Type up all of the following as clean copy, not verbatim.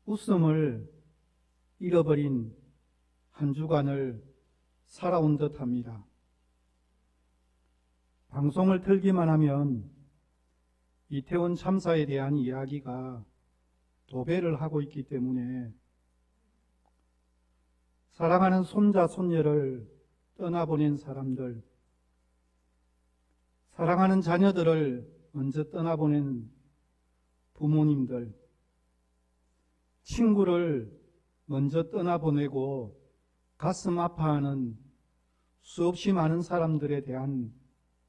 웃음을 잃어버린 한 주간을 살아온 듯합니다. 방송을 틀기만 하면 이태원 참사에 대한 이야기가 도배를 하고 있기 때문에 사랑하는 손자, 손녀를 떠나보낸 사람들, 사랑하는 자녀들을 먼저 떠나보낸 부모님들, 친구를 먼저 떠나보내고 가슴 아파하는 수없이 많은 사람들에 대한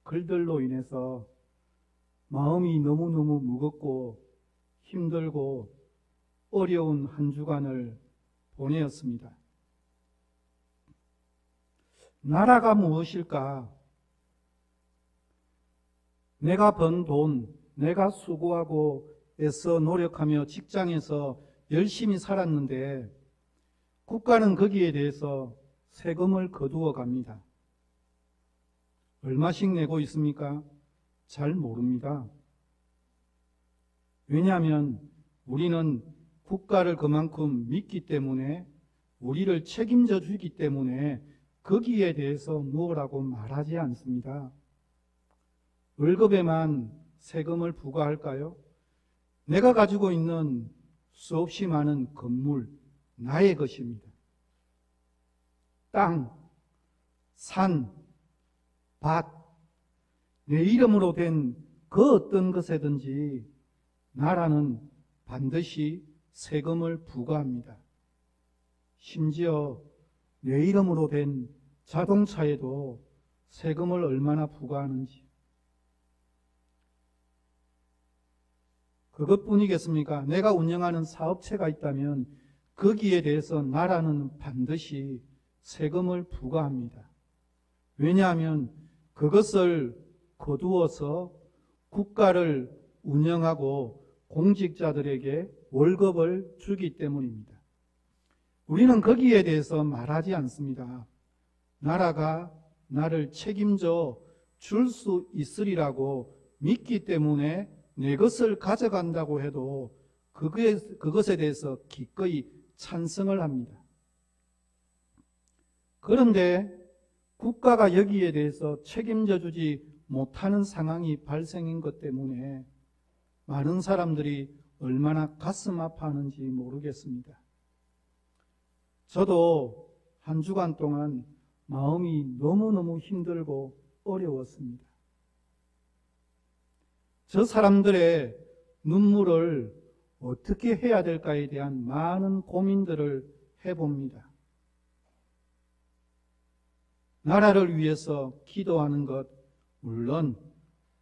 글들로 인해서 마음이 너무너무 무겁고 힘들고 어려운 한 주간을 보내었습니다. 나라가 무엇일까? 내가 번 돈, 내가 수고하고 애써 노력하며 직장에서 열심히 살았는데 국가는 거기에 대해서 세금을 거두어 갑니다. 얼마씩 내고 있습니까? 잘 모릅니다. 왜냐하면 우리는 국가를 그만큼 믿기 때문에, 우리를 책임져 주기 때문에 거기에 대해서 무엇라고 말하지 않습니다. 월급에만 세금을 부과할까요? 내가 가지고 있는 수없이 많은 건물, 나의 것입니다. 땅, 산, 밭, 내 이름으로 된 그 어떤 것에든지 나라는 반드시 세금을 부과합니다. 심지어 내 이름으로 된 자동차에도 세금을 얼마나 부과하는지. 그것뿐이겠습니까? 내가 운영하는 사업체가 있다면 거기에 대해서 나라는 반드시 세금을 부과합니다. 왜냐하면 그것을 거두어서 국가를 운영하고 공직자들에게 월급을 주기 때문입니다. 우리는 거기에 대해서 말하지 않습니다. 나라가 나를 책임져 줄 수 있으리라고 믿기 때문에 내 것을 가져간다고 해도 그것에 대해서 기꺼이 찬성을 합니다. 그런데 국가가 여기에 대해서 책임져 주지 못하는 상황이 발생한 것 때문에 많은 사람들이 얼마나 가슴 아파하는지 모르겠습니다. 저도 한 주간 동안 마음이 너무너무 힘들고 어려웠습니다. 저 사람들의 눈물을 어떻게 해야 될까에 대한 많은 고민들을 해봅니다. 나라를 위해서 기도하는 것, 물론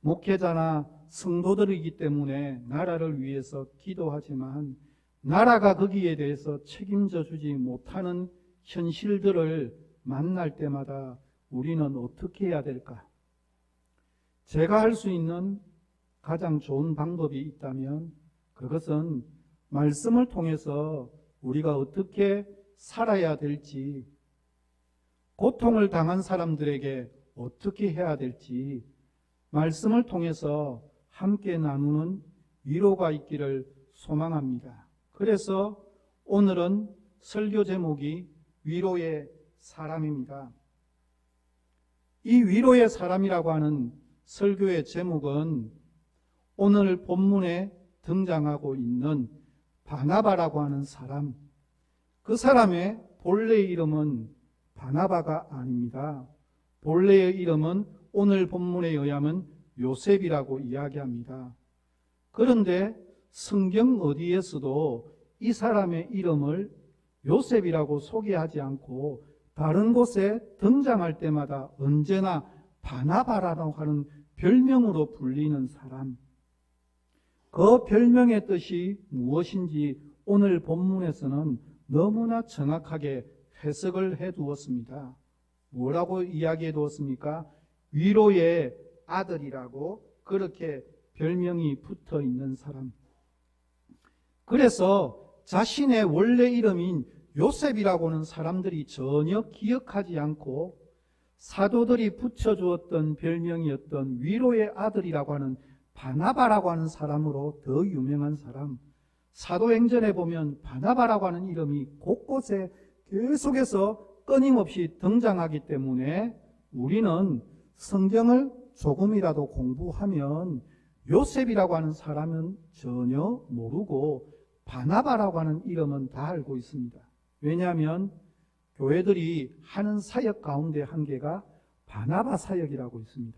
목회자나 성도들이기 때문에 나라를 위해서 기도하지만 나라가 거기에 대해서 책임져 주지 못하는 현실들을 만날 때마다 우리는 어떻게 해야 될까? 제가 할 수 있는 가장 좋은 방법이 있다면 그것은 말씀을 통해서 우리가 어떻게 살아야 될지, 고통을 당한 사람들에게 어떻게 해야 될지 말씀을 통해서 함께 나누는 위로가 있기를 소망합니다. 그래서 오늘은 설교 제목이 위로의 사람입니다. 이 위로의 사람이라고 하는 설교의 제목은 오늘 본문에 등장하고 있는 바나바라고 하는 사람, 그 사람의 본래의 이름은 바나바가 아닙니다. 본래의 이름은 오늘 본문에 의하면 요셉이라고 이야기합니다. 그런데 성경 어디에서도 이 사람의 이름을 요셉이라고 소개하지 않고 다른 곳에 등장할 때마다 언제나 바나바라고 하는 별명으로 불리는 사람, 그 별명의 뜻이 무엇인지 오늘 본문에서는 너무나 정확하게 해석을 해두었습니다. 뭐라고 이야기해 두었습니까? 위로의 아들이라고 그렇게 별명이 붙어 있는 사람. 그래서 자신의 원래 이름인 요셉이라고는 사람들이 전혀 기억하지 않고 사도들이 붙여주었던 별명이었던 위로의 아들이라고 하는 바나바라고 하는 사람으로 더 유명한 사람, 사도행전에 보면 바나바라고 하는 이름이 곳곳에 계속해서 끊임없이 등장하기 때문에 우리는 성경을 조금이라도 공부하면 요셉이라고 하는 사람은 전혀 모르고 바나바라고 하는 이름은 다 알고 있습니다. 왜냐하면 교회들이 하는 사역 가운데 한 개가 바나바 사역이라고 있습니다.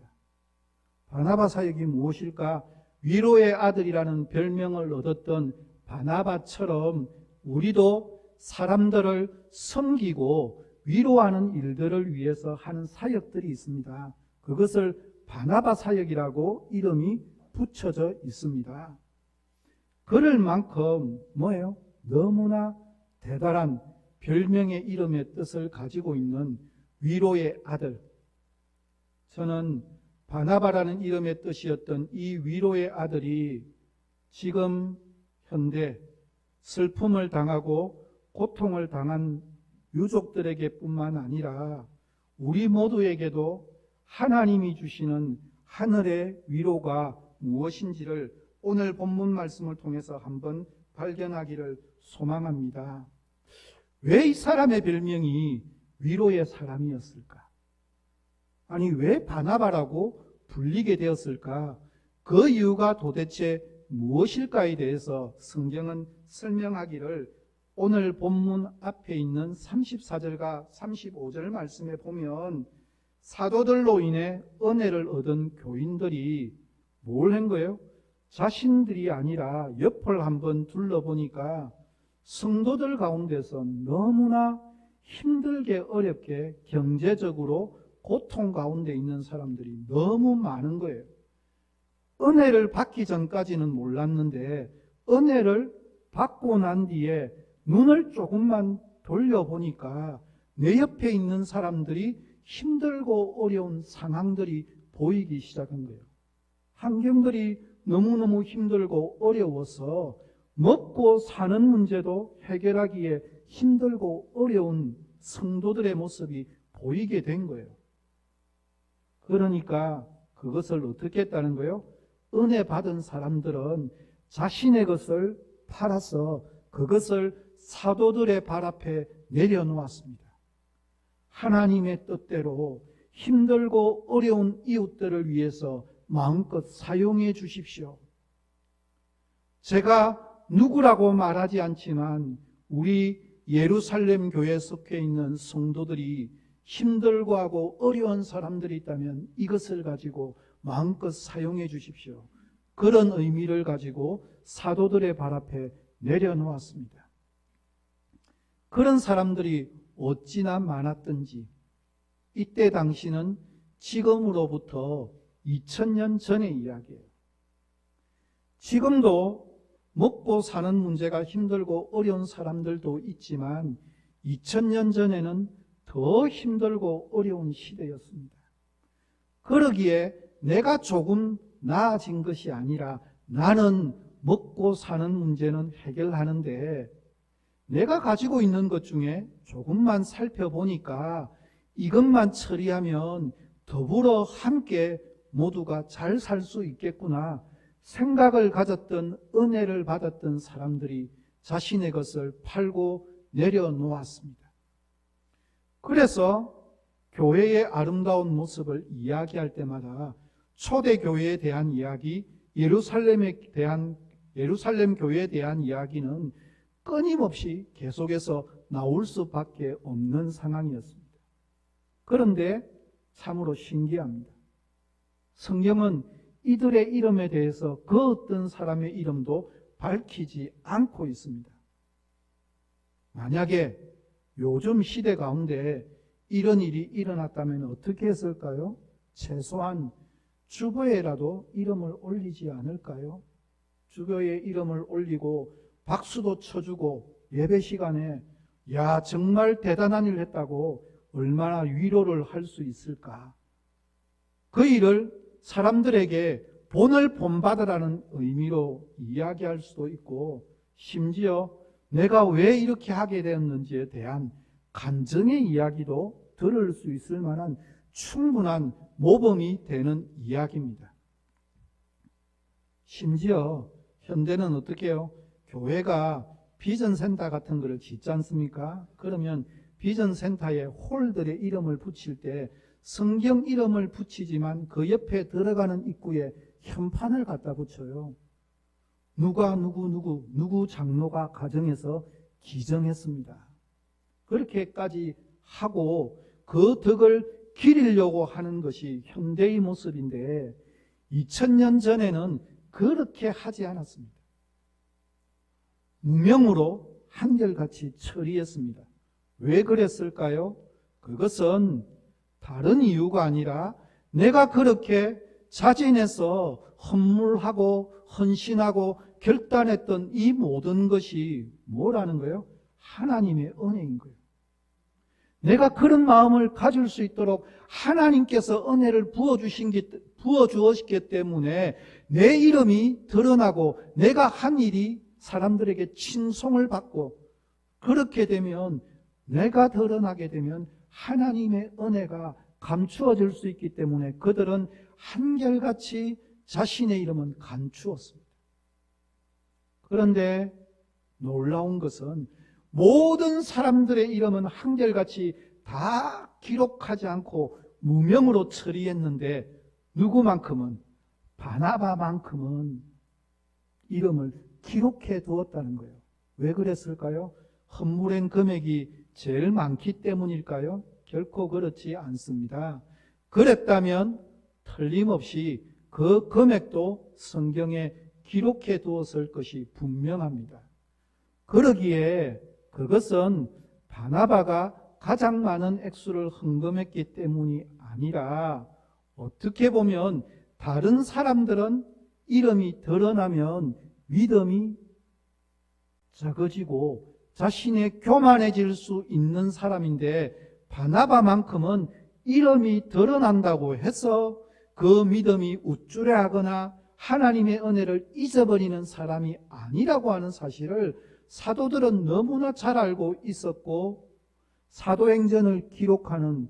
바나바 사역이 무엇일까? 위로의 아들이라는 별명을 얻었던 바나바처럼 우리도 사람들을 섬기고 위로하는 일들을 위해서 하는 사역들이 있습니다. 그것을 바나바 사역이라고 이름이 붙여져 있습니다. 그럴 만큼 뭐예요? 너무나 대단한 별명의 이름의 뜻을 가지고 있는 위로의 아들. 저는 바나바라는 이름의 뜻이었던 이 위로의 아들이 지금 현대 슬픔을 당하고 고통을 당한 유족들에게 뿐만 아니라 우리 모두에게도 하나님이 주시는 하늘의 위로가 무엇인지를 오늘 본문 말씀을 통해서 한번 발견하기를 소망합니다. 왜 이 사람의 별명이 위로의 사람이었을까? 아니, 왜 바나바라고 불리게 되었을까? 그 이유가 도대체 무엇일까에 대해서 성경은 설명하기를 오늘 본문 앞에 있는 34절과 35절 말씀에 보면 사도들로 인해 은혜를 얻은 교인들이 뭘 한 거예요? 자신들이 아니라 옆을 한번 둘러보니까 성도들 가운데서 너무나 힘들게 어렵게 경제적으로 고통 가운데 있는 사람들이 너무 많은 거예요. 은혜를 받기 전까지는 몰랐는데 은혜를 받고 난 뒤에 눈을 조금만 돌려보니까 내 옆에 있는 사람들이 힘들고 어려운 상황들이 보이기 시작한 거예요. 환경들이 너무너무 힘들고 어려워서 먹고 사는 문제도 해결하기에 힘들고 어려운 성도들의 모습이 보이게 된 거예요. 그러니까 그것을 어떻게 했다는 거예요? 은혜 받은 사람들은 자신의 것을 팔아서 그것을 사도들의 발 앞에 내려놓았습니다. 하나님의 뜻대로 힘들고 어려운 이웃들을 위해서 마음껏 사용해 주십시오. 제가 누구라고 말하지 않지만 우리 예루살렘 교회에 속해 있는 성도들이 힘들고 하고 어려운 사람들이 있다면 이것을 가지고 마음껏 사용해 주십시오. 그런 의미를 가지고 사도들의 발 앞에 내려놓았습니다. 그런 사람들이 어찌나 많았던지 이때 당시는 지금으로부터 2000년 전의 이야기예요. 지금도 먹고 사는 문제가 힘들고 어려운 사람들도 있지만 2000년 전에는 더 힘들고 어려운 시대였습니다. 그러기에 내가 조금 나아진 것이 아니라 나는 먹고 사는 문제는 해결하는데 내가 가지고 있는 것 중에 조금만 살펴보니까 이것만 처리하면 더불어 함께 모두가 잘 살 수 있겠구나 생각을 가졌던 은혜를 받았던 사람들이 자신의 것을 팔고 내려놓았습니다. 그래서 교회의 아름다운 모습을 이야기할 때마다 초대교회에 대한 이야기, 예루살렘 교회에 대한 이야기는 끊임없이 계속해서 나올 수밖에 없는 상황이었습니다. 그런데 참으로 신기합니다. 성경은 이들의 이름에 대해서 그 어떤 사람의 이름도 밝히지 않고 있습니다. 만약에 요즘 시대 가운데 이런 일이 일어났다면 어떻게 했을까요? 최소한 주보에라도 이름을 올리지 않을까요? 주보에 이름을 올리고 박수도 쳐주고 예배 시간에 야 정말 대단한 일을 했다고 얼마나 위로를 할 수 있을까? 그 일을 사람들에게 본을 본받으라는 의미로 이야기할 수도 있고 심지어 내가 왜 이렇게 하게 되었는지에 대한 간증의 이야기도 들을 수 있을 만한 충분한 모범이 되는 이야기입니다. 심지어 현대는 어떻게 해요? 교회가 비전센터 같은 거를 짓지 않습니까? 그러면 비전센터에 홀들의 이름을 붙일 때 성경 이름을 붙이지만 그 옆에 들어가는 입구에 현판을 갖다 붙여요. 누가 누구 장로가 가정에서 기정했습니다. 그렇게까지 하고 그 덕을 기리려고 하는 것이 현대의 모습인데 2000년 전에는 그렇게 하지 않았습니다. 무명으로 한결같이 처리했습니다. 왜 그랬을까요? 그것은 다른 이유가 아니라 내가 그렇게 자진해서 헌물하고 헌신하고 결단했던 이 모든 것이 뭐라는 거예요? 하나님의 은혜인 거예요. 내가 그런 마음을 가질 수 있도록 하나님께서 은혜를 부어주었기 때문에 내 이름이 드러나고 내가 한 일이 사람들에게 칭송을 받고 그렇게 되면 내가 드러나게 되면 하나님의 은혜가 감추어질 수 있기 때문에 그들은 한결같이 자신의 이름은 감추었습니다. 그런데 놀라운 것은 모든 사람들의 이름은 한결같이 다 기록하지 않고 무명으로 처리했는데 누구만큼은 바나바만큼은 이름을 기록해 두었다는 거예요. 왜 그랬을까요? 헌물엔 금액이 제일 많기 때문일까요? 결코 그렇지 않습니다. 그랬다면 틀림없이 그 금액도 성경에 기록해 두었을 것이 분명합니다. 그러기에 그것은 바나바가 가장 많은 액수를 헌금했기 때문이 아니라 어떻게 보면 다른 사람들은 이름이 드러나면 믿음이 작아지고 자신의 교만해질 수 있는 사람인데 바나바만큼은 이름이 드러난다고 해서 그 믿음이 우쭐해하거나 하나님의 은혜를 잊어버리는 사람이 아니라고 하는 사실을 사도들은 너무나 잘 알고 있었고 사도행전을 기록하는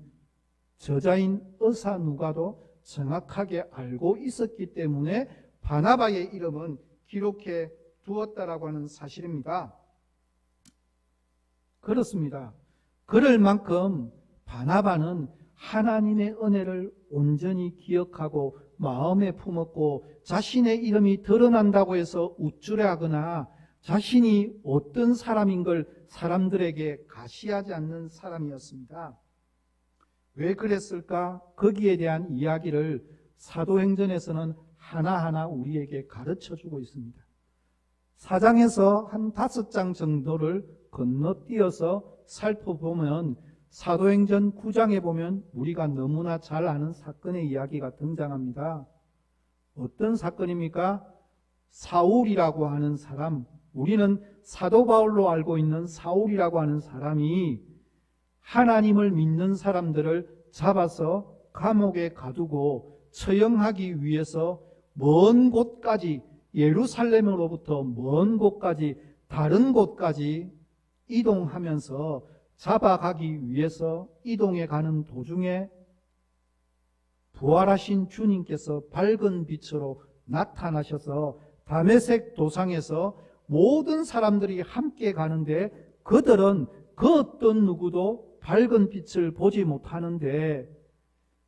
저자인 의사 누가도 정확하게 알고 있었기 때문에 바나바의 이름은 기록해 두었다라고 하는 사실입니다. 그렇습니다. 그럴 만큼 바나바는 하나님의 은혜를 온전히 기억하고 마음에 품었고 자신의 이름이 드러난다고 해서 우쭐해하거나 자신이 어떤 사람인 걸 사람들에게 가시하지 않는 사람이었습니다. 왜 그랬을까? 거기에 대한 이야기를 사도행전에서는 하나하나 우리에게 가르쳐주고 있습니다. 4장에서 한 5장 정도를 건너뛰어서 살펴보면 사도행전 9장에 보면 우리가 너무나 잘 아는 사건의 이야기가 등장합니다. 어떤 사건입니까? 사울이라고 하는 사람, 우리는 사도 바울로 알고 있는 사울이라고 하는 사람이 하나님을 믿는 사람들을 잡아서 감옥에 가두고 처형하기 위해서 먼 곳까지 예루살렘으로부터 먼 곳까지 다른 곳까지 이동하면서 잡아가기 위해서 이동해 가는 도중에 부활하신 주님께서 밝은 빛으로 나타나셔서 다메섹 도상에서 모든 사람들이 함께 가는데 그들은 그 어떤 누구도 밝은 빛을 보지 못하는데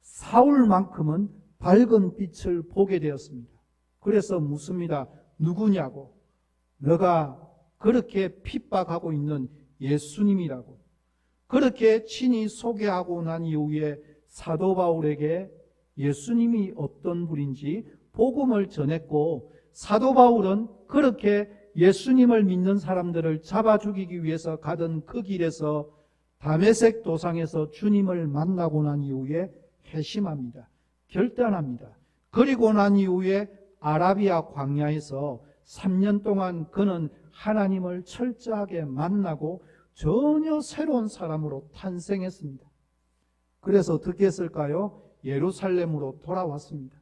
사울만큼은 밝은 빛을 보게 되었습니다. 그래서 묻습니다. 누구냐고. 너가 그렇게 핍박하고 있는 예수님이라고. 그렇게 친히 소개하고 난 이후에 사도 바울에게 예수님이 어떤 분인지 복음을 전했고 사도 바울은 그렇게 예수님을 믿는 사람들을 잡아 죽이기 위해서 가던 그 길에서 다메섹 도상에서 주님을 만나고 난 이후에 회심합니다. 결단합니다. 그리고 난 이후에 아라비아 광야에서 3년 동안 그는 하나님을 철저하게 만나고 전혀 새로운 사람으로 탄생했습니다. 그래서 어떻게 했을까요? 예루살렘으로 돌아왔습니다.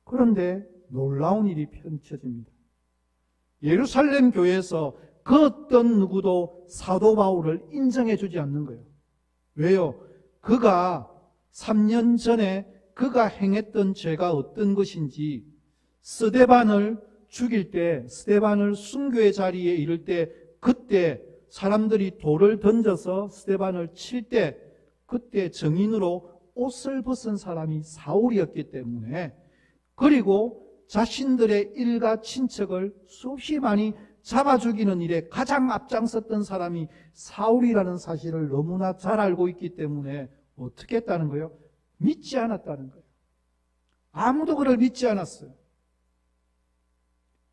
그런데 놀라운 일이 펼쳐집니다. 예루살렘 교회에서 그 어떤 누구도 사도 바울을 인정해 주지 않는 거예요. 왜요? 그가 3년 전에 그가 행했던 죄가 어떤 것인지 스데반을 죽일 때 스데반을 순교의 자리에 이를 때 그때 사람들이 돌을 던져서 스데반을 칠 때 그때 증인으로 옷을 벗은 사람이 사울이었기 때문에, 그리고 자신들의 일가 친척을 수없이 많이 잡아 죽이는 일에 가장 앞장섰던 사람이 사울이라는 사실을 너무나 잘 알고 있기 때문에 어떻게 했다는 거예요? 믿지 않았다는 거예요. 아무도 그를 믿지 않았어요.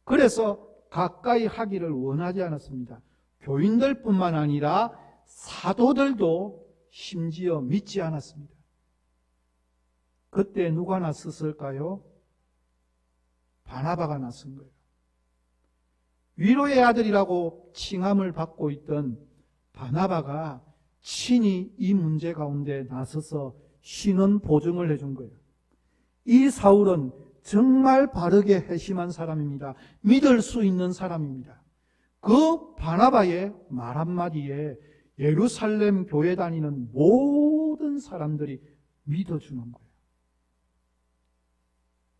그래서 가까이 하기를 원하지 않았습니다. 교인들뿐만 아니라 사도들도 심지어 믿지 않았습니다. 그때 누가 나섰을까요? 바나바가 나선 거예요. 위로의 아들이라고 칭함을 받고 있던 바나바가 친히 이 문제 가운데 나서서 신원 보증을 해준 거예요. 이 사울은 정말 바르게 회심한 사람입니다. 믿을 수 있는 사람입니다. 그 바나바의 말 한마디에 예루살렘 교회 다니는 모든 사람들이 믿어주는 거예요.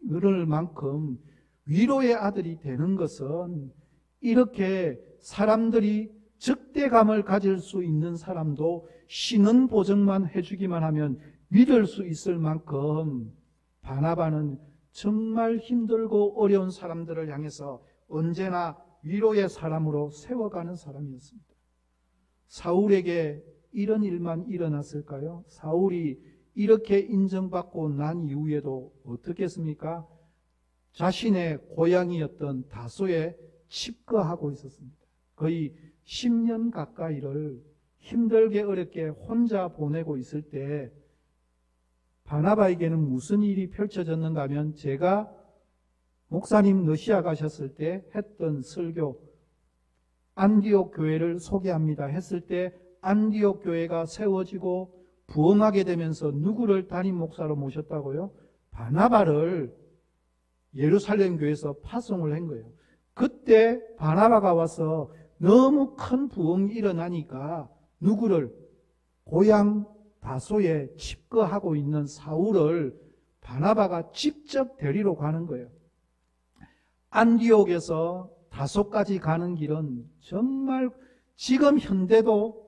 그럴 만큼 위로의 아들이 되는 것은 이렇게 사람들이 적대감을 가질 수 있는 사람도 신원 보증만 해주기만 하면 믿을 수 있을 만큼 바나바는 정말 힘들고 어려운 사람들을 향해서 언제나 위로의 사람으로 세워가는 사람이었습니다. 사울에게 이런 일만 일어났을까요? 사울이 이렇게 인정받고 난 이후에도 어떻게 했습니까? 자신의 고향이었던 다소에 칩거하고 있었습니다. 거의 10년 가까이를 힘들게 어렵게 혼자 보내고 있을 때 바나바에게는 무슨 일이 펼쳐졌는가 하면 제가 목사님 러시아 가셨을 때 했던 설교 안디옥 교회를 소개합니다 했을 때 안디옥 교회가 세워지고 부흥하게 되면서 누구를 담임 목사로 모셨다고요? 바나바를 예루살렘 교회에서 파송을 한 거예요. 그때 바나바가 와서 너무 큰 부흥이 일어나니까 누구를 고향 다소에 칩거하고 있는 사울을 바나바가 직접 데리러 가는 거예요. 안디옥에서 다소까지 가는 길은 정말 지금 현대도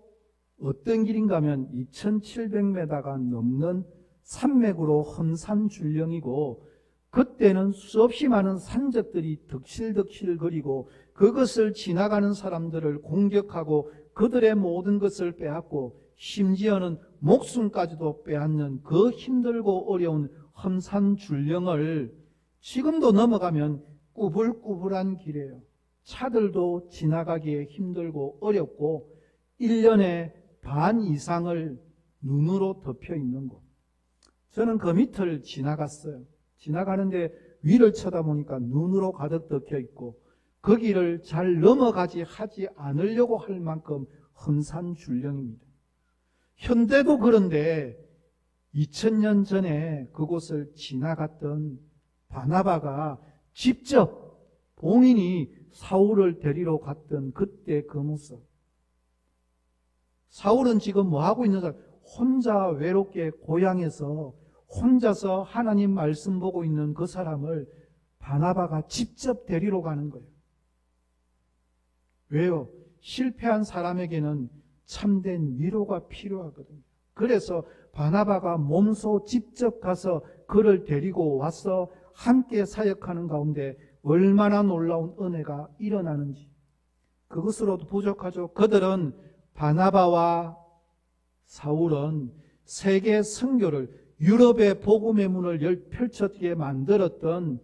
어떤 길인가 하면 2700m가 넘는 산맥으로 험산 줄령이고 그때는 수없이 많은 산적들이 덕실덕실거리고 그것을 지나가는 사람들을 공격하고 그들의 모든 것을 빼앗고 심지어는 목숨까지도 빼앗는 그 힘들고 어려운 험산 줄령을 지금도 넘어가면 꾸불꾸불한 길이에요. 차들도 지나가기에 힘들고 어렵고 1년에 반 이상을 눈으로 덮여 있는 곳. 저는 그 밑을 지나갔어요. 지나가는데 위를 쳐다보니까 눈으로 가득 덮여 있고 그 길을 잘 넘어가지 하지 않으려고 할 만큼 험산 줄령입니다. 현대도 그런데 2000년 전에 그곳을 지나갔던 바나바가 직접 본인이 사울을 데리러 갔던 그때 그 모습. 사울은 지금 뭐 하고 있는 사람? 혼자 외롭게 고향에서 혼자서 하나님 말씀 보고 있는 그 사람을 바나바가 직접 데리러 가는 거예요. 왜요? 실패한 사람에게는 참된 위로가 필요하거든요. 그래서 바나바가 몸소 직접 가서 그를 데리고 와서 함께 사역하는 가운데 얼마나 놀라운 은혜가 일어나는지 그것으로도 부족하죠. 그들은 바나바와 사울은 세계 선교를 유럽의 복음의 문을 펼쳐지게 만들었던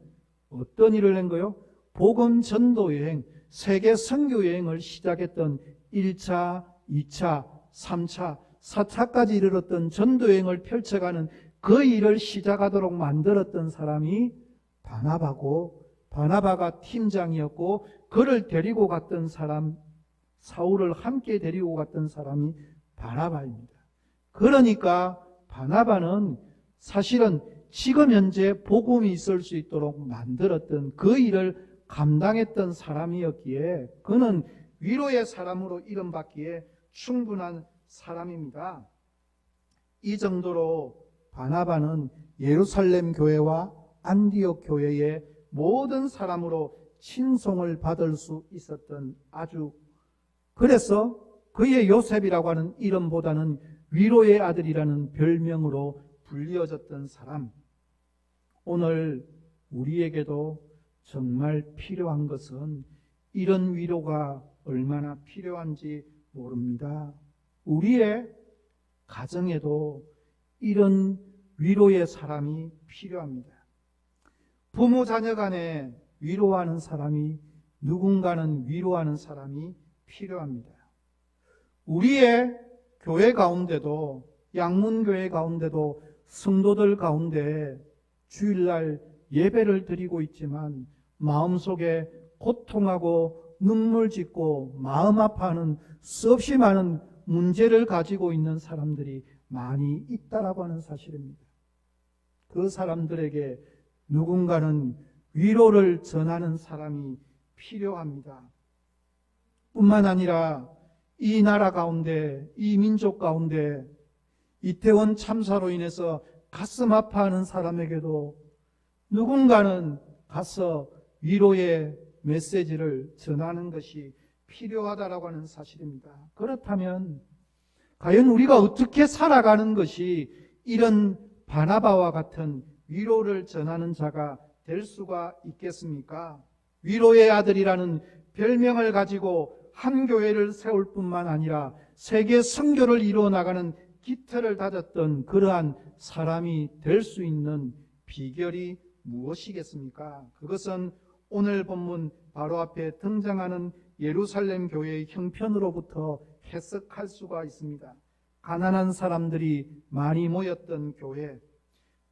어떤 일을 한 거요? 복음 전도 여행, 세계 선교 여행을 시작했던 1차, 2차, 3차, 4차까지 이르렀던 전도 여행을 펼쳐가는 그 일을 시작하도록 만들었던 사람이 바나바고 바나바가 팀장이었고 그를 데리고 갔던 사람, 사울을 함께 데리고 갔던 사람이 바나바입니다. 그러니까 바나바는 사실은 지금 현재 복음이 있을 수 있도록 만들었던 그 일을 감당했던 사람이었기에 그는 위로의 사람으로 이름받기에 충분한 사람입니다. 이 정도로 바나바는 예루살렘 교회와 안디옥 교회의 모든 사람으로 신송을 받을 수 있었던 아주, 그래서 그의 요셉이라고 하는 이름보다는 위로의 아들이라는 별명으로 불리어졌던 사람. 오늘 우리에게도 정말 필요한 것은 이런 위로가 얼마나 필요한지 모릅니다. 우리의 가정에도 이런 위로의 사람이 필요합니다. 부모 자녀 간에 위로하는 사람이, 누군가는 위로하는 사람이 필요합니다. 우리의 교회 가운데도, 양문교회 가운데도 성도들 가운데 주일날 예배를 드리고 있지만 마음속에 고통하고 눈물 짓고 마음 아파하는 수없이 많은 문제를 가지고 있는 사람들이 많이 있다라고 하는 사실입니다. 그 사람들에게 누군가는 위로를 전하는 사람이 필요합니다. 뿐만 아니라 이 나라 가운데, 이 민족 가운데 이태원 참사로 인해서 가슴 아파하는 사람에게도 누군가는 가서 위로의 메시지를 전하는 것이 필요하다라고 하는 사실입니다. 그렇다면 과연 우리가 어떻게 살아가는 것이 이런 바나바와 같은 위로를 전하는 자가 될 수가 있겠습니까? 위로의 아들이라는 별명을 가지고 한 교회를 세울 뿐만 아니라 세계 선교를 이루어 나가는 기틀을 다졌던 그러한 사람이 될 수 있는 비결이 무엇이겠습니까? 그것은 오늘 본문 바로 앞에 등장하는 예루살렘 교회의 형편으로부터 해석할 수가 있습니다. 가난한 사람들이 많이 모였던 교회,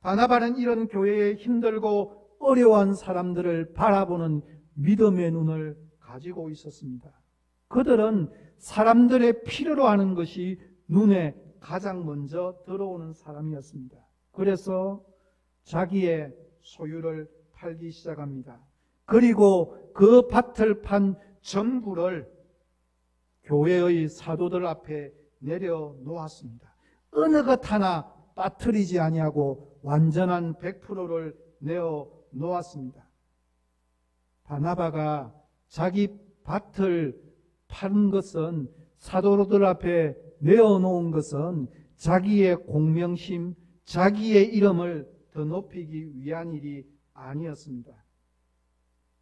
바나바는 이런 교회에 힘들고 어려운 사람들을 바라보는 믿음의 눈을 가지고 있었습니다. 그들은 사람들의 필요로 하는 것이 눈에 가장 먼저 들어오는 사람이었습니다. 그래서 자기의 소유를 팔기 시작합니다. 그리고 그 밭을 판 전부를 교회의 사도들 앞에 내려놓았습니다. 어느 것 하나 빠뜨리지 아니하고 완전한 100%를 내어놓았습니다. 바나바가 자기 밭을 판 것은, 사도들 앞에 내어놓은 것은 자기의 공명심, 자기의 이름을 더 높이기 위한 일이 아니었습니다.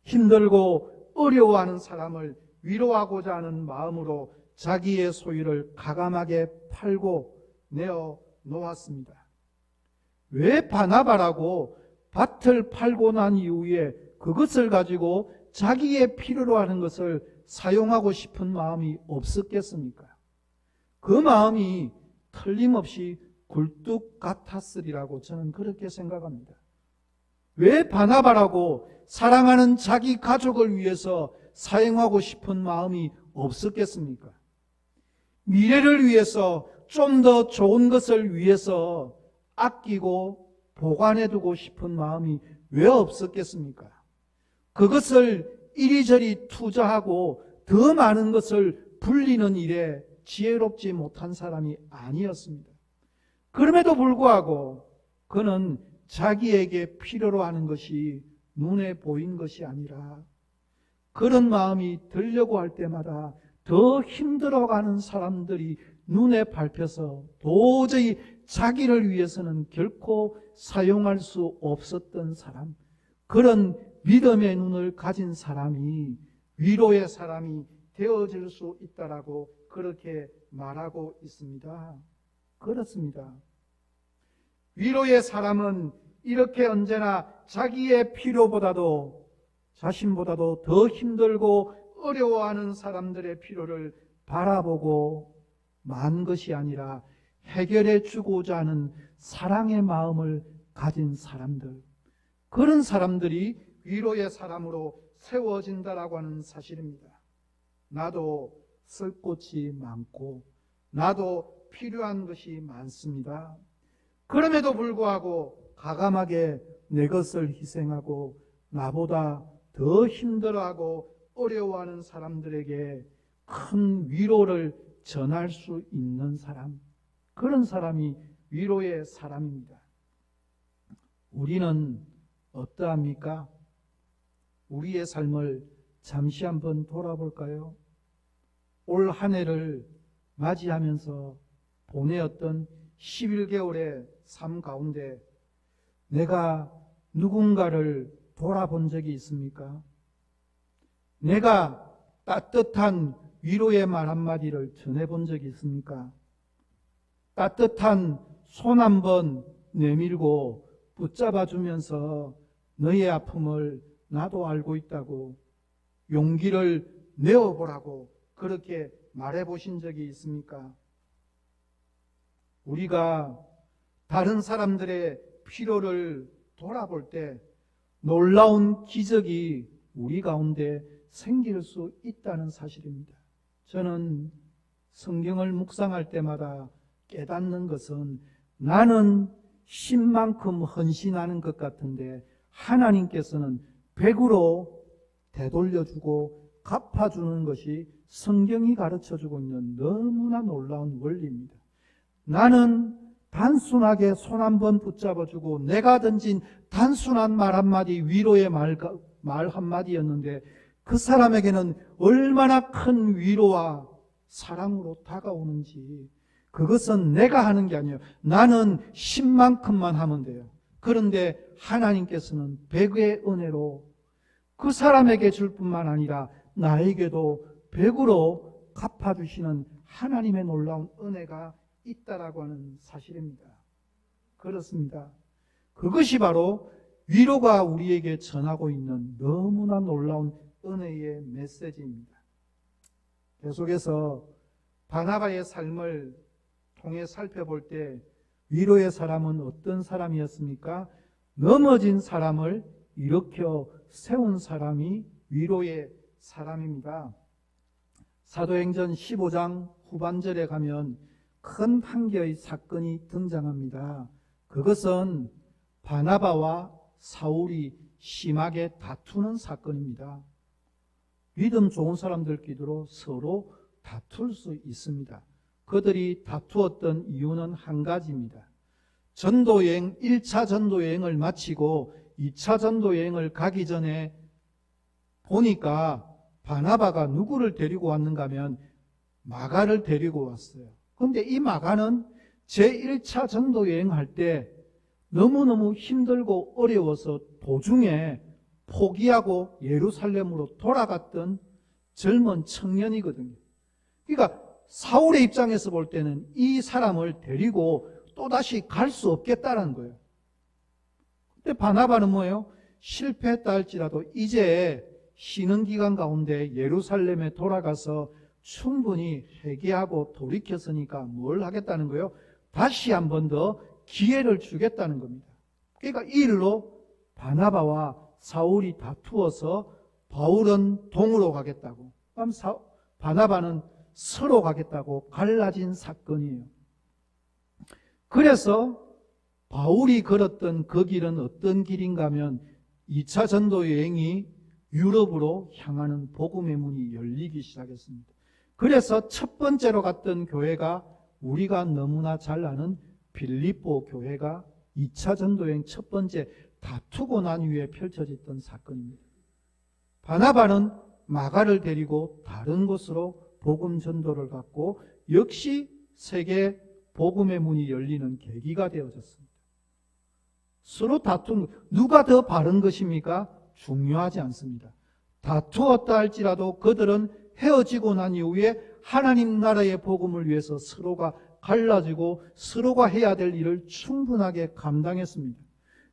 힘들고 어려워하는 사람을 위로하고자 하는 마음으로 자기의 소유를 가감하게 팔고 내어놓았습니다. 왜 바나바라고 밭을 팔고 난 이후에 그것을 가지고 자기의 필요로 하는 것을 사용하고 싶은 마음이 없었겠습니까? 그 마음이 틀림없이 굴뚝 같았으리라고 저는 그렇게 생각합니다. 왜 바나바라고 사랑하는 자기 가족을 위해서 사용하고 싶은 마음이 없었겠습니까? 미래를 위해서, 좀 더 좋은 것을 위해서 아끼고 보관해두고 싶은 마음이 왜 없었겠습니까? 그것을 이리저리 투자하고 더 많은 것을 불리는 일에 지혜롭지 못한 사람이 아니었습니다. 그럼에도 불구하고 그는 자기에게 필요로 하는 것이 눈에 보인 것이 아니라 그런 마음이 들려고 할 때마다 더 힘들어가는 사람들이 눈에 밟혀서 도저히 자기를 위해서는 결코 사용할 수 없었던 사람, 그런 믿음의 눈을 가진 사람이 위로의 사람이 되어질 수 있다라고 그렇게 말하고 있습니다. 그렇습니다. 위로의 사람은 이렇게 언제나 자기의 필요보다도, 자신보다도 더 힘들고 어려워하는 사람들의 필요를 바라보고 만 것이 아니라 해결해 주고자 하는 사랑의 마음을 가진 사람들, 그런 사람들이 위로의 사람으로 세워진다라고 하는 사실입니다. 나도 쓸 곳이 많고 나도 필요한 것이 많습니다. 그럼에도 불구하고 가감하게 내 것을 희생하고 나보다 더 힘들어하고 어려워하는 사람들에게 큰 위로를 전할 수 있는 사람, 그런 사람이 위로의 사람입니다. 우리는 어떠합니까? 우리의 삶을 잠시 한번 돌아볼까요? 올 한 해를 맞이하면서 보내었던 11개월의 삶 가운데 내가 누군가를 돌아본 적이 있습니까? 내가 따뜻한 위로의 말 한마디를 전해본 적이 있습니까? 따뜻한 손 한번 내밀고 붙잡아주면서 너의 아픔을 나도 알고 있다고 용기를 내어보라고 그렇게 말해보신 적이 있습니까? 우리가 다른 사람들의 필요를 돌아볼 때 놀라운 기적이 우리 가운데 생길 수 있다는 사실입니다. 저는 성경을 묵상할 때마다 깨닫는 것은 나는 10만큼 헌신하는 것 같은데 하나님께서는 100으로 되돌려주고 갚아주는 것이 성경이 가르쳐주고 있는 너무나 놀라운 원리입니다. 나는 단순하게 손 한번 붙잡아주고 내가 던진 단순한 말 한마디 위로의 말 한마디였는데 그 사람에게는 얼마나 큰 위로와 사랑으로 다가오는지 그것은 내가 하는 게 아니에요. 나는 10만큼만 하면 돼요. 그런데 하나님께서는 100의 은혜로 그 사람에게 줄 뿐만 아니라 나에게도 100으로 갚아주시는 하나님의 놀라운 은혜가 있다라고 하는 사실입니다. 그렇습니다. 그것이 바로 위로가 우리에게 전하고 있는 너무나 놀라운 은혜의 메시지입니다. 계속해서 바나바의 삶을 통해 살펴볼 때 위로의 사람은 어떤 사람이었습니까? 넘어진 사람을 일으켜 세운 사람이 위로의 사람입니다. 사도행전 15장 후반절에 가면 큰 한 개의 사건이 등장합니다. 그것은 바나바와 사울이 심하게 다투는 사건입니다. 믿음 좋은 사람들끼리도 서로 다툴 수 있습니다. 그들이 다투었던 이유는 한 가지입니다. 전도여행, 1차 전도여행을 마치고 2차 전도여행을 가기 전에 보니까 바나바가 누구를 데리고 왔는가 하면 마가를 데리고 왔어요. 그런데 이 마가는 제1차 전도여행할 때 너무너무 힘들고 어려워서 도중에 포기하고 예루살렘으로 돌아갔던 젊은 청년이거든요. 그러니까 사울의 입장에서 볼 때는 이 사람을 데리고 또다시 갈 수 없겠다는 거예요. 근데 바나바는 뭐예요? 실패했다 할지라도 이제 쉬는 기간 가운데 예루살렘에 돌아가서 충분히 회개하고 돌이켰으니까 뭘 하겠다는 거예요? 다시 한 번 더 기회를 주겠다는 겁니다. 그러니까 이 일로 바나바와 사울이 다투어서 바울은 동으로 가겠다고, 바나바는 서로 가겠다고 갈라진 사건이에요. 그래서 바울이 걸었던 그 길은 어떤 길인가 하면 2차 전도 여행이 유럽으로 향하는 복음의 문이 열리기 시작했습니다. 그래서 첫 번째로 갔던 교회가 우리가 너무나 잘 아는 빌립보 교회가 2차 전도여행 첫 번째 다투고 난 이후에 펼쳐졌던 사건입니다. 바나바는 마가를 데리고 다른 곳으로 복음 전도를 갖고 역시 세계 복음의 문이 열리는 계기가 되어졌습니다. 서로 다툰 누가 더 바른 것입니까? 중요하지 않습니다. 다투었다 할지라도 그들은 헤어지고 난 이후에 하나님 나라의 복음을 위해서 서로가 갈라지고 서로가 해야 될 일을 충분하게 감당했습니다.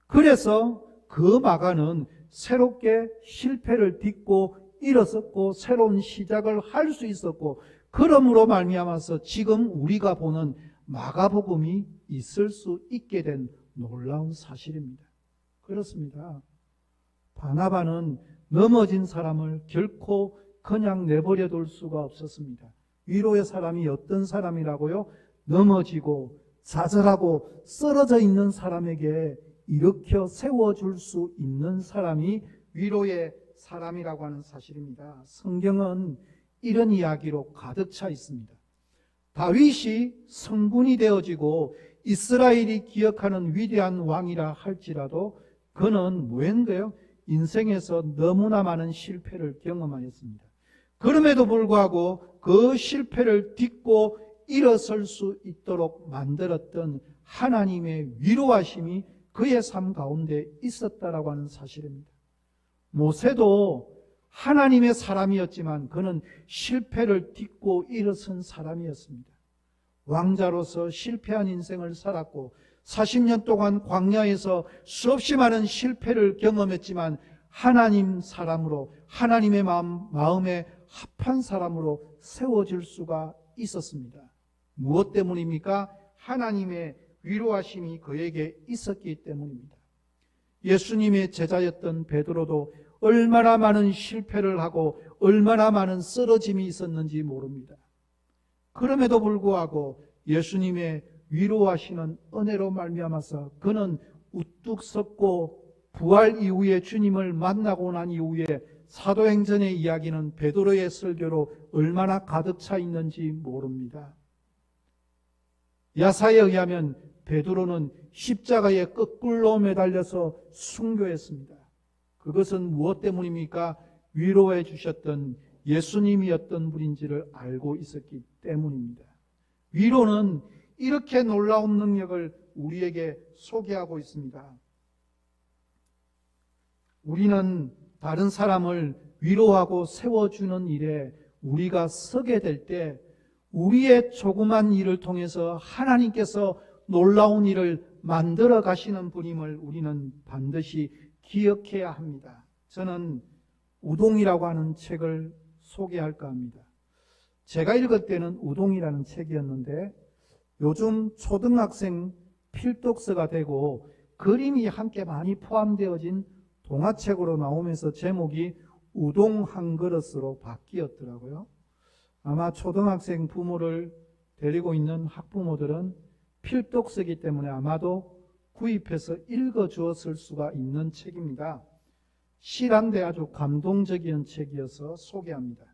그래서 그 마가는 새롭게 실패를 딛고 일어섰고 새로운 시작을 할 수 있었고 그러므로 말미암아서 지금 우리가 보는 마가복음이 있을 수 있게 된 놀라운 사실입니다. 그렇습니다. 바나바는 넘어진 사람을 결코 그냥 내버려 둘 수가 없었습니다. 위로의 사람이 어떤 사람이라고요? 넘어지고 좌절하고 쓰러져 있는 사람에게 일으켜 세워줄 수 있는 사람이 위로의 사람이라고 하는 사실입니다. 성경은 이런 이야기로 가득 차 있습니다. 다윗이 성군이 되어지고 이스라엘이 기억하는 위대한 왕이라 할지라도 그는 뭐였는데요? 인생에서 너무나 많은 실패를 경험하였습니다. 그럼에도 불구하고 그 실패를 딛고 일어설 수 있도록 만들었던 하나님의 위로하심이 그의 삶 가운데 있었다라고 하는 사실입니다. 모세도 하나님의 사람이었지만 그는 실패를 딛고 일어선 사람이었습니다. 왕자로서 실패한 인생을 살았고 40년 동안 광야에서 수없이 많은 실패를 경험했지만 하나님 사람으로, 하나님의 마음에 합한 사람으로 세워질 수가 있었습니다. 무엇 때문입니까? 하나님의 위로하심이 그에게 있었기 때문입니다. 예수님의 제자였던 베드로도 얼마나 많은 실패를 하고 얼마나 많은 쓰러짐이 있었는지 모릅니다. 그럼에도 불구하고 예수님의 위로하시는 은혜로 말미암아서 그는 우뚝 섰고 부활 이후에 주님을 만나고 난 이후에 사도행전의 이야기는 베드로의 설교로 얼마나 가득 차 있는지 모릅니다. 야사에 의하면 베드로는 십자가에 거꾸로 매달려서 순교했습니다. 그것은 무엇 때문입니까? 위로해 주셨던 예수님이었던 분인지를 알고 있었기 때문입니다. 위로는 이렇게 놀라운 능력을 우리에게 소개하고 있습니다. 우리는 다른 사람을 위로하고 세워주는 일에 우리가 서게 될 때 우리의 조그만 일을 통해서 하나님께서 놀라운 일을 만들어 가시는 분임을 우리는 반드시 기억해야 합니다. 저는 우동이라고 하는 책을 소개할까 합니다. 제가 읽을 때는 우동이라는 책이었는데 요즘 초등학생 필독서가 되고 그림이 함께 많이 포함되어진 동화책으로 나오면서 제목이 우동 한 그릇으로 바뀌었더라고요. 아마 초등학생 부모를 데리고 있는 학부모들은 필독서이기 때문에 아마도 구입해서 읽어주었을 수가 있는 책입니다. 실한데 아주 감동적인 책이어서 소개합니다.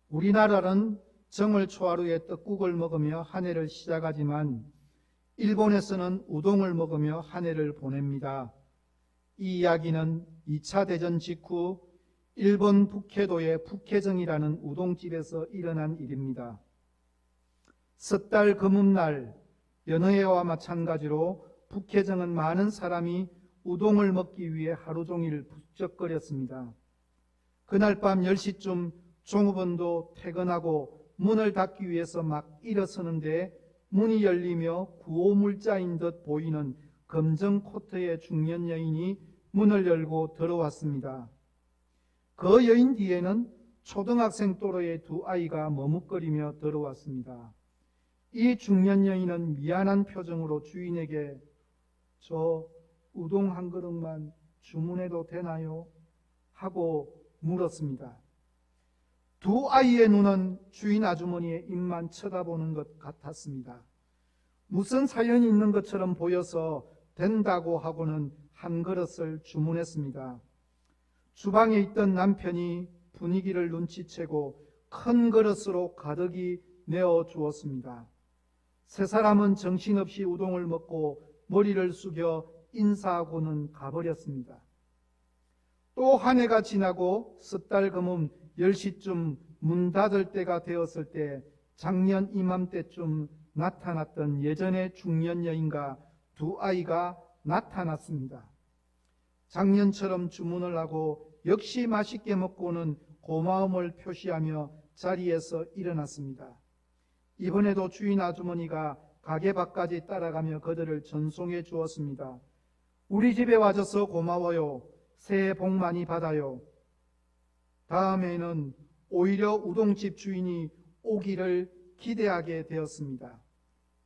우리나라는 정월 초하루에 떡국을 먹으며 한 해를 시작하지만 일본에서는 우동을 먹으며 한 해를 보냅니다. 이 이야기는 2차 대전 직후 일본 북해도의 북해정이라는 우동집에서 일어난 일입니다. 섣달 금음날 여느 해와 마찬가지로 북해정은 많은 사람이 우동을 먹기 위해 하루 종일 북적거렸습니다. 그날 밤 10시쯤 종업원도 퇴근하고 문을 닫기 위해서 막 일어서는데 문이 열리며 구호물자인 듯 보이는 검정 코트의 중년 여인이 문을 열고 들어왔습니다. 그 여인 뒤에는 초등학생 또래의 두 아이가 머뭇거리며 들어왔습니다. 이 중년 여인은 미안한 표정으로 주인에게 저 우동 한 그릇만 주문해도 되나요? 하고 물었습니다. 두 아이의 눈은 주인 아주머니의 입만 쳐다보는 것 같았습니다. 무슨 사연이 있는 것처럼 보여서 된다고 하고는 한 그릇을 주문했습니다. 주방에 있던 남편이 분위기를 눈치채고 큰 그릇으로 가득히 내어 주었습니다. 세 사람은 정신없이 우동을 먹고 머리를 숙여 인사하고는 가버렸습니다. 또 한 해가 지나고 섣달 금음 10시쯤 문 닫을 때가 되었을 때 작년 이맘때쯤 나타났던 예전의 중년 여인과 두 아이가 나타났습니다. 작년처럼 주문을 하고 역시 맛있게 먹고는 고마움을 표시하며 자리에서 일어났습니다. 이번에도 주인 아주머니가 가게 밖까지 따라가며 그들을 전송해 주었습니다. 우리 집에 와줘서 고마워요. 새해 복 많이 받아요. 다음에는 오히려 우동집 주인이 오기를 기대하게 되었습니다.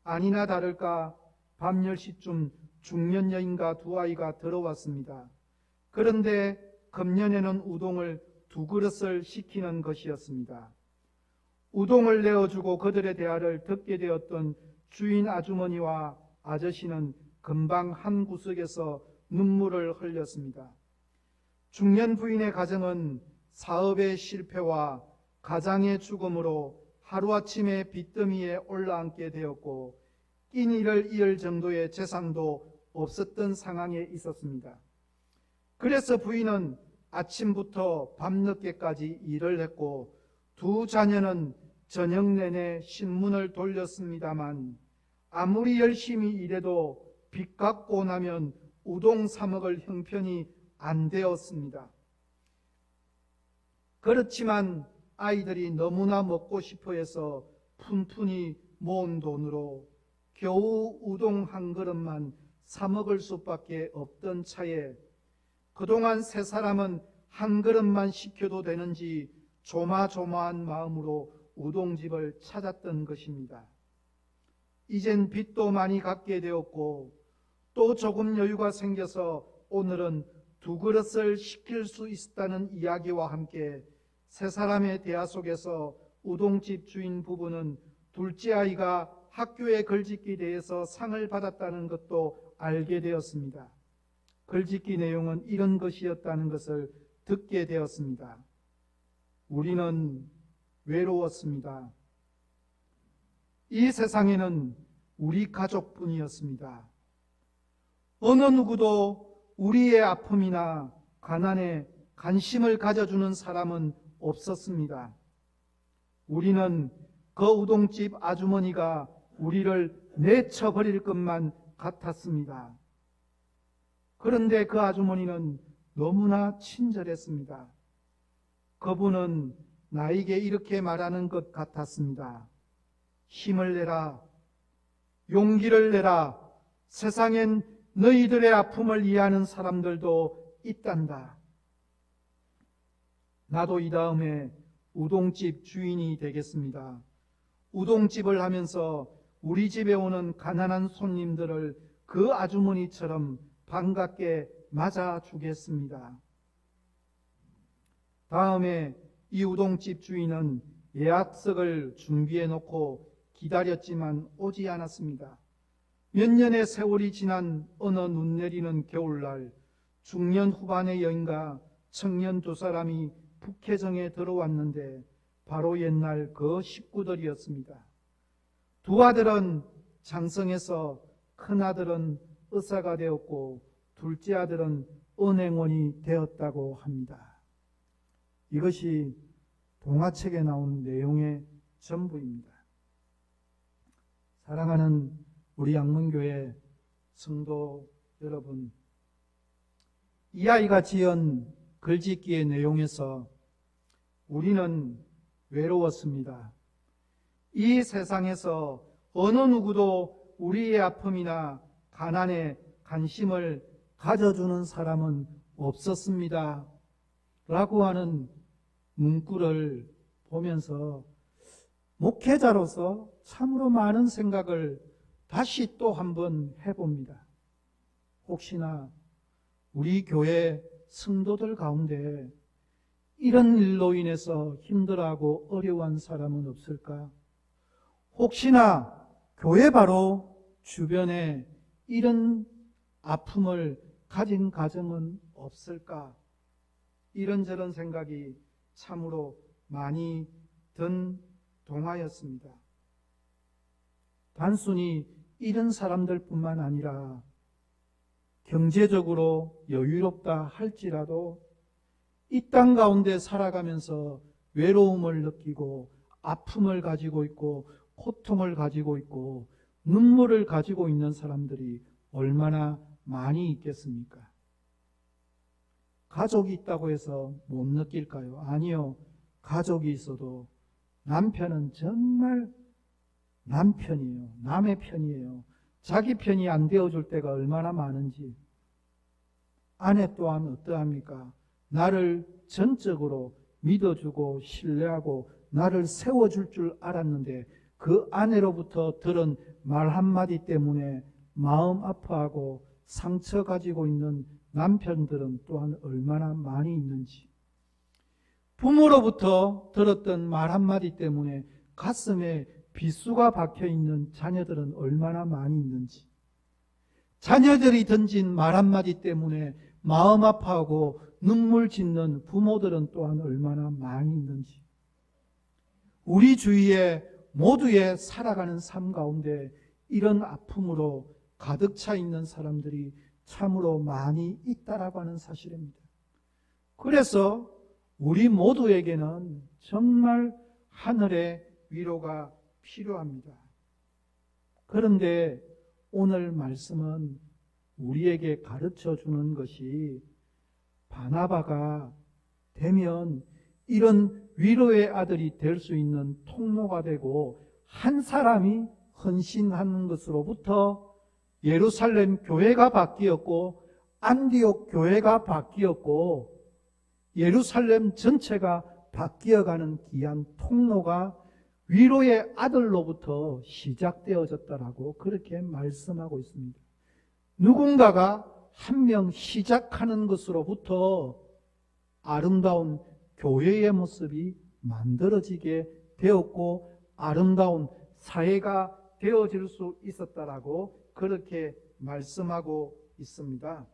아니나 다를까 밤 10시쯤 중년 여인과 두 아이가 들어왔습니다. 그런데 금년에는 우동을 2그릇을 시키는 것이었습니다. 우동을 내어주고 그들의 대화를 듣게 되었던 주인 아주머니와 아저씨는 금방 한 구석에서 눈물을 흘렸습니다. 중년 부인의 가정은 사업의 실패와 가장의 죽음으로 하루아침에 빚더미에 올라앉게 되었고 끼니를 이을 정도의 재산도 없었던 상황에 있었습니다. 그래서 부인은 아침부터 밤늦게까지 일을 했고 두 자녀는 저녁 내내 신문을 돌렸습니다만 아무리 열심히 일해도 빚 갚고 나면 우동 사 먹을 형편이 안 되었습니다. 그렇지만 아이들이 너무나 먹고 싶어 해서 푼푼히 모은 돈으로 겨우 우동 한 그릇만 사 먹을 수밖에 없던 차에 그동안 세 사람은 한 그릇만 시켜도 되는지 조마조마한 마음으로 우동집을 찾았던 것입니다. 이젠 빚도 많이 갚게 되었고 또 조금 여유가 생겨서 오늘은 두 그릇을 시킬 수 있다는 이야기와 함께 세 사람의 대화 속에서 우동집 주인 부부는 둘째 아이가 학교의 글짓기 대회에서 상을 받았다는 것도 알게 되었습니다. 글짓기 내용은 이런 것이었다는 것을 듣게 되었습니다. 우리는 외로웠습니다. 이 세상에는 우리 가족뿐이었습니다. 어느 누구도 우리의 아픔이나 가난에 관심을 가져주는 사람은 없었습니다. 우리는 그 우동집 아주머니가 우리를 내쳐버릴 것만 같았습니다. 그런데 그 아주머니는 너무나 친절했습니다. 그분은 나에게 이렇게 말하는 것 같았습니다. 힘을 내라. 용기를 내라. 세상엔 너희들의 아픔을 이해하는 사람들도 있단다. 나도 이 다음에 우동집 주인이 되겠습니다. 우동집을 하면서 우리 집에 오는 가난한 손님들을 그 아주머니처럼 반갑게 맞아주겠습니다. 다음에 이 우동집 주인은 예약석을 준비해 놓고 기다렸지만 오지 않았습니다. 몇 년의 세월이 지난 어느 눈 내리는 겨울날 중년 후반의 여인과 청년 두 사람이 북해정에 들어왔는데 바로 옛날 그 식구들이었습니다. 두 아들은 장성해서 큰 아들은 의사가 되었고 둘째 아들은 은행원이 되었다고 합니다. 이것이 동화책에 나온 내용의 전부입니다. 사랑하는 우리 양문교회 성도 여러분, 이 아이가 지은 글짓기의 내용에서 우리는 외로웠습니다. 이 세상에서 어느 누구도 우리의 아픔이나 가난에 관심을 가져주는 사람은 없었습니다. 라고 하는 문구를 보면서 목회자로서 참으로 많은 생각을 다시 또 한번 해봅니다. 혹시나 우리 교회 성도들 가운데 이런 일로 인해서 힘들어하고 어려워한 사람은 없을까? 혹시나 교회 바로 주변에 이런 아픔을 가진 가정은 없을까? 이런저런 생각이 참으로 많이 든 동화였습니다. 단순히 이런 사람들뿐만 아니라 경제적으로 여유롭다 할지라도 이 땅 가운데 살아가면서 외로움을 느끼고 아픔을 가지고 있고 고통을 가지고 있고 눈물을 가지고 있는 사람들이 얼마나 많이 있겠습니까? 가족이 있다고 해서 못 느낄까요? 아니요. 가족이 있어도 남편은 정말 남편이에요. 남의 편이에요. 자기 편이 안 되어줄 때가 얼마나 많은지. 아내 또한 어떠합니까? 나를 전적으로 믿어주고 신뢰하고 나를 세워줄 줄 알았는데 그 아내로부터 들은 말 한마디 때문에 마음 아파하고 상처 가지고 있는 남편들은 또한 얼마나 많이 있는지. 부모로부터 들었던 말 한마디 때문에 가슴에 비수가 박혀있는 자녀들은 얼마나 많이 있는지. 자녀들이 던진 말 한마디 때문에 마음 아파하고 눈물 짓는 부모들은 또한 얼마나 많이 있는지. 우리 주위에 모두의 살아가는 삶 가운데 이런 아픔으로 가득 차 있는 사람들이 참으로 많이 있다라고 하는 사실입니다. 그래서 우리 모두에게는 정말 하늘의 위로가 필요합니다. 그런데 오늘 말씀은 우리에게 가르쳐 주는 것이 바나바가 되면 이런 위로의 아들이 될 수 있는 통로가 되고, 한 사람이 헌신하는 것으로부터 예루살렘 교회가 바뀌었고 안디옥 교회가 바뀌었고 예루살렘 전체가 바뀌어가는 귀한 통로가 위로의 아들로부터 시작되어졌다라고 그렇게 말씀하고 있습니다. 누군가가 한 명 시작하는 것으로부터 아름다운 교회의 모습이 만들어지게 되었고 아름다운 사회가 되어질 수 있었다라고 그렇게 말씀하고 있습니다.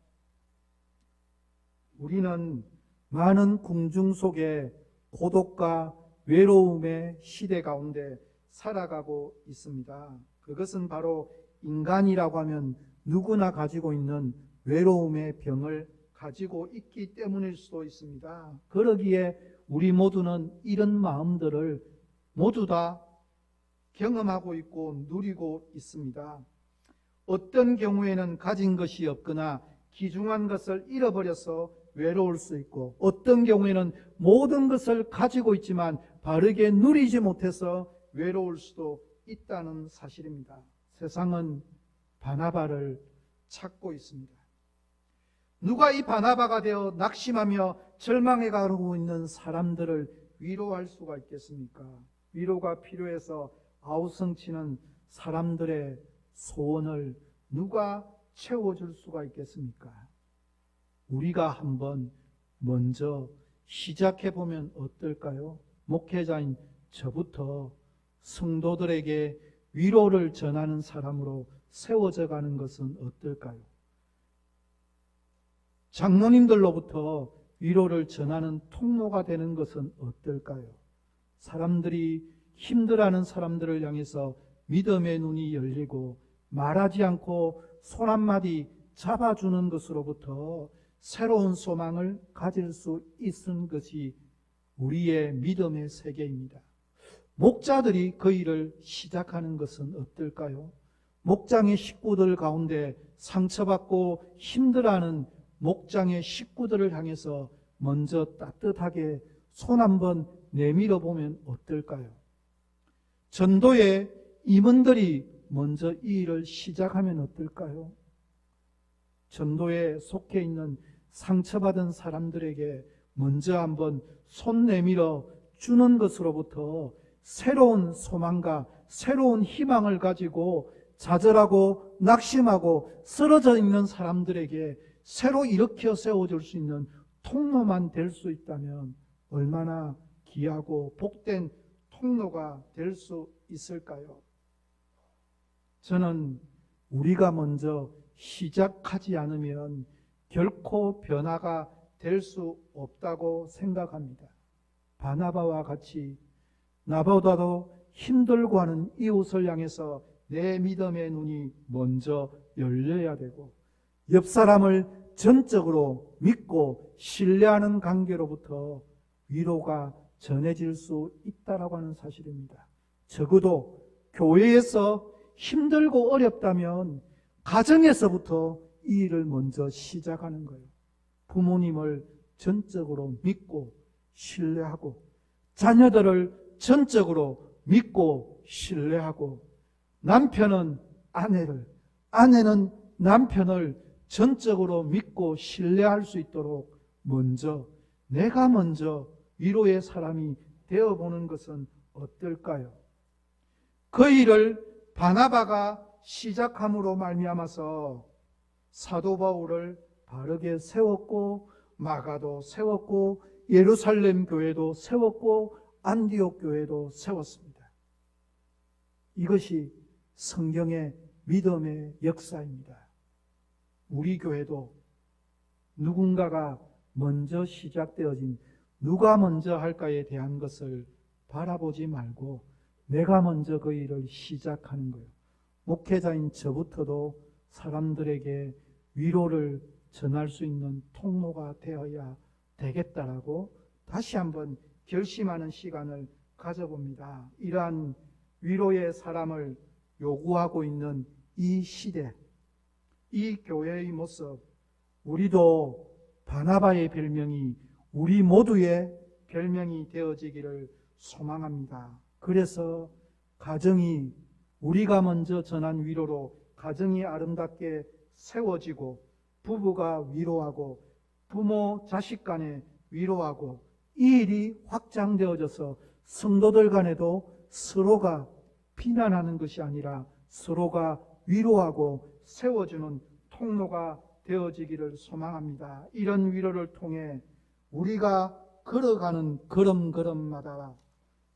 우리는 많은 궁중 속에 고독과 외로움의 시대 가운데 살아가고 있습니다. 그것은 바로 인간이라고 하면 누구나 가지고 있는 외로움의 병을 가지고 있기 때문일 수도 있습니다. 그러기에 우리 모두는 이런 마음들을 모두 다 경험하고 있고 누리고 있습니다. 어떤 경우에는 가진 것이 없거나 귀중한 것을 잃어버려서 외로울 수 있고, 어떤 경우에는 모든 것을 가지고 있지만 바르게 누리지 못해서 외로울 수도 있다는 사실입니다. 세상은 바나바를 찾고 있습니다. 누가 이 바나바가 되어 낙심하며 절망해 가고 있는 사람들을 위로할 수가 있겠습니까? 위로가 필요해서 아우성치는 사람들의 소원을 누가 채워줄 수가 있겠습니까? 우리가 한번 먼저 시작해보면 어떨까요? 목회자인 저부터 성도들에게 위로를 전하는 사람으로 세워져 가는 것은 어떨까요? 장로님들로부터 위로를 전하는 통로가 되는 것은 어떨까요? 사람들이 힘들어하는 사람들을 향해서 믿음의 눈이 열리고 말하지 않고 손 한마디 잡아주는 것으로부터 새로운 소망을 가질 수 있는 것이 우리의 믿음의 세계입니다. 목자들이 그 일을 시작하는 것은 어떨까요? 목장의 식구들 가운데 상처받고 힘들어하는 목장의 식구들을 향해서 먼저 따뜻하게 손 한번 내밀어 보면 어떨까요? 전도의 임원들이 먼저 이 일을 시작하면 어떨까요? 전도에 속해 있는 상처받은 사람들에게 먼저 한번 손 내밀어 주는 것으로부터 새로운 소망과 새로운 희망을 가지고 좌절하고 낙심하고 쓰러져 있는 사람들에게 새로 일으켜 세워줄 수 있는 통로만 될 수 있다면 얼마나 귀하고 복된 통로가 될 수 있을까요? 저는 우리가 먼저 시작하지 않으면 결코 변화가 될 수 없다고 생각합니다. 바나바와 같이 나보다도 힘들고 하는 이웃을 향해서 내 믿음의 눈이 먼저 열려야 되고, 옆 사람을 전적으로 믿고 신뢰하는 관계로부터 위로가 전해질 수 있다라고 하는 사실입니다. 적어도 교회에서 힘들고 어렵다면 가정에서부터 이 일을 먼저 시작하는 거예요. 부모님을 전적으로 믿고 신뢰하고, 자녀들을 전적으로 믿고 신뢰하고, 남편은 아내를, 아내는 남편을 전적으로 믿고 신뢰할 수 있도록 내가 먼저 위로의 사람이 되어보는 것은 어떨까요? 그 일을 바나바가 시작함으로 말미암아서 사도 바울을 바르게 세웠고, 마가도 세웠고, 예루살렘 교회도 세웠고, 안디옥 교회도 세웠습니다. 이것이 성경의 믿음의 역사입니다. 우리 교회도 누군가가 먼저 시작되어진, 누가 먼저 할까에 대한 것을 바라보지 말고 내가 먼저 그 일을 시작하는 거예요. 목회자인 저부터도 사람들에게 위로를 전할 수 있는 통로가 되어야 되겠다라고 다시 한번 결심하는 시간을 가져봅니다. 이러한 위로의 사람을 요구하고 있는 이 시대, 이 교회의 모습, 우리도 바나바의 별명이 우리 모두의 별명이 되어지기를 소망합니다. 그래서 가정이 우리가 먼저 전한 위로로 가정이 아름답게 세워지고 부부가 위로하고 부모 자식 간에 위로하고 이 일이 확장되어져서 성도들 간에도 서로가 비난하는 것이 아니라 서로가 위로하고 세워주는 통로가 되어지기를 소망합니다. 이런 위로를 통해 우리가 걸어가는 걸음걸음마다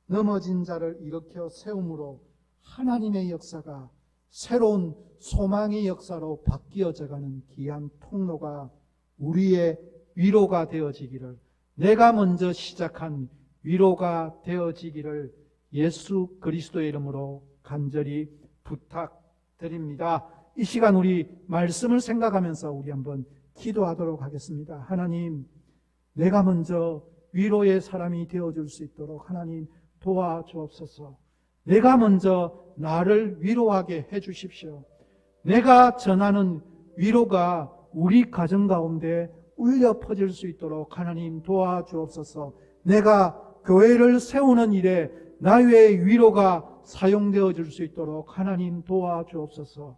넘어진 자를 일으켜 세움으로 하나님의 역사가 새로운 소망의 역사로 바뀌어져가는 귀한 통로가 우리의 위로가 되어지기를, 내가 먼저 시작한 위로가 되어지기를 예수 그리스도의 이름으로 간절히 부탁드립니다. 이 시간 우리 말씀을 생각하면서 우리 한번 기도하도록 하겠습니다. 하나님, 내가 먼저 위로의 사람이 되어줄 수 있도록 하나님 도와주옵소서. 내가 먼저 나를 위로하게 해주십시오. 내가 전하는 위로가 우리 가정 가운데 울려 퍼질 수 있도록 하나님 도와주옵소서. 내가 교회를 세우는 일에 나의 위로가 사용되어질 수 있도록 하나님 도와주옵소서.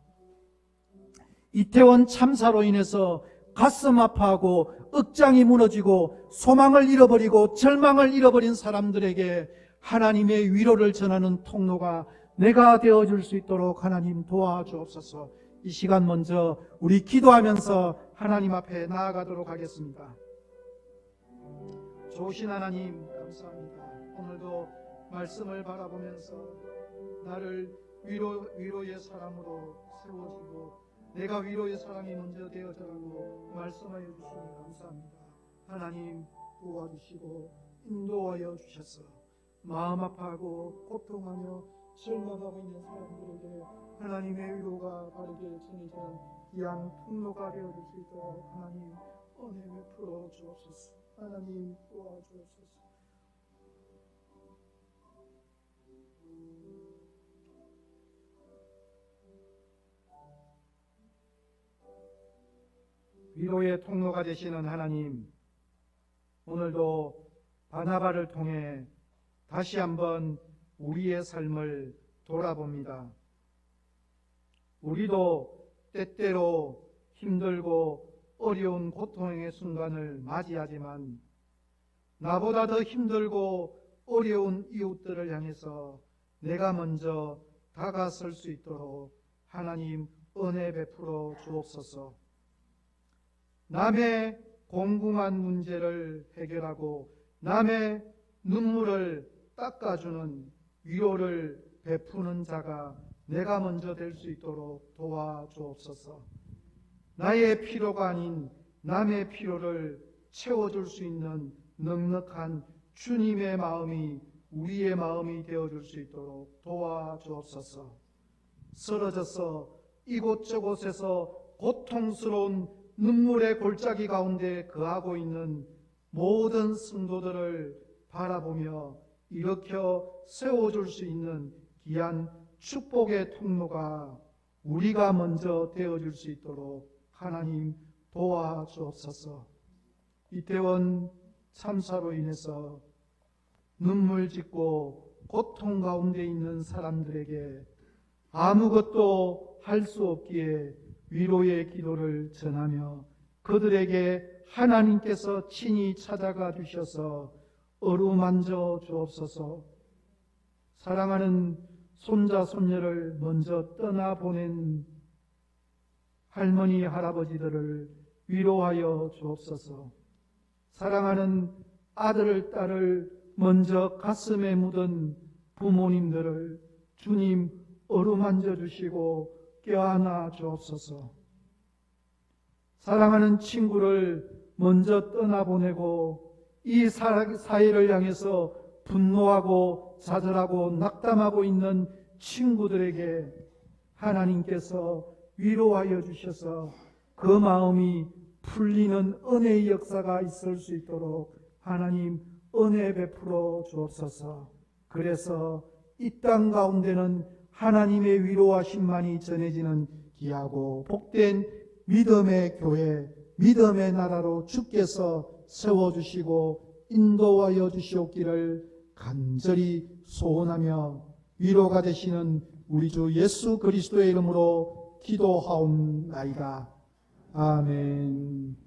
이태원 참사로 인해서 가슴 아파하고 억장이 무너지고 소망을 잃어버리고 절망을 잃어버린 사람들에게 하나님의 위로를 전하는 통로가 내가 되어줄 수 있도록 하나님 도와주옵소서. 이 시간 먼저 우리 기도하면서 하나님 앞에 나아가도록 하겠습니다. 좋으신 하나님 감사합니다. 오늘도 말씀을 바라보면서 나를 위로의 사람으로 세워주고 내가 위로의 사람이 먼저 되어져라고 말씀하여 주시니 감사합니다. 하나님 도와주시고 인도하여 주셔서 마음 아파하고 고통하며 절망하고 있는 사람들에게 하나님의 위로가 바르게 전해지는 귀한 통로가 되어줄 수 있도록 하나님 은혜 베풀어 주옵소서. 하나님 도와주옵소서. 위로의 통로가 되시는 하나님, 오늘도 바나바를 통해 다시 한번 우리의 삶을 돌아봅니다. 우리도 때때로 힘들고 어려운 고통의 순간을 맞이하지만 나보다 더 힘들고 어려운 이웃들을 향해서 내가 먼저 다가설 수 있도록 하나님 은혜 베풀어 주옵소서. 남의 공공한 문제를 해결하고 남의 눈물을 닦아주는 위로를 베푸는 자가 내가 먼저 될 수 있도록 도와주옵소서. 나의 필요가 아닌 남의 필요를 채워줄 수 있는 넉넉한 주님의 마음이 우리의 마음이 되어줄 수 있도록 도와주옵소서. 쓰러져서 이곳저곳에서 고통스러운 눈물의 골짜기 가운데 거하고 있는 모든 성도들을 바라보며 일으켜 세워줄 수 있는 귀한 축복의 통로가 우리가 먼저 되어줄 수 있도록 하나님 도와주옵소서. 이태원 참사로 인해서 눈물 짓고 고통 가운데 있는 사람들에게 아무것도 할 수 없기에 위로의 기도를 전하며 그들에게 하나님께서 친히 찾아가 주셔서 어루만져 주옵소서. 사랑하는 손자 손녀를 먼저 떠나보낸 할머니 할아버지들을 위로하여 주옵소서. 사랑하는 아들 딸을 먼저 가슴에 묻은 부모님들을 주님 어루만져 주시고 껴안아 주옵소서. 사랑하는 친구를 먼저 떠나보내고 이 사회를 향해서 분노하고 좌절하고 낙담하고 있는 친구들에게 하나님께서 위로하여 주셔서 그 마음이 풀리는 은혜의 역사가 있을 수 있도록 하나님 은혜 베풀어 주옵소서. 그래서 이 땅 가운데는 하나님의 위로하심만이 전해지는 귀하고 복된 믿음의 교회, 믿음의 나라로 주께서 세워주시고 인도하여 주시옵기를 간절히 소원하며 위로가 되시는 우리 주 예수 그리스도의 이름으로 기도하옵나이다. 아멘.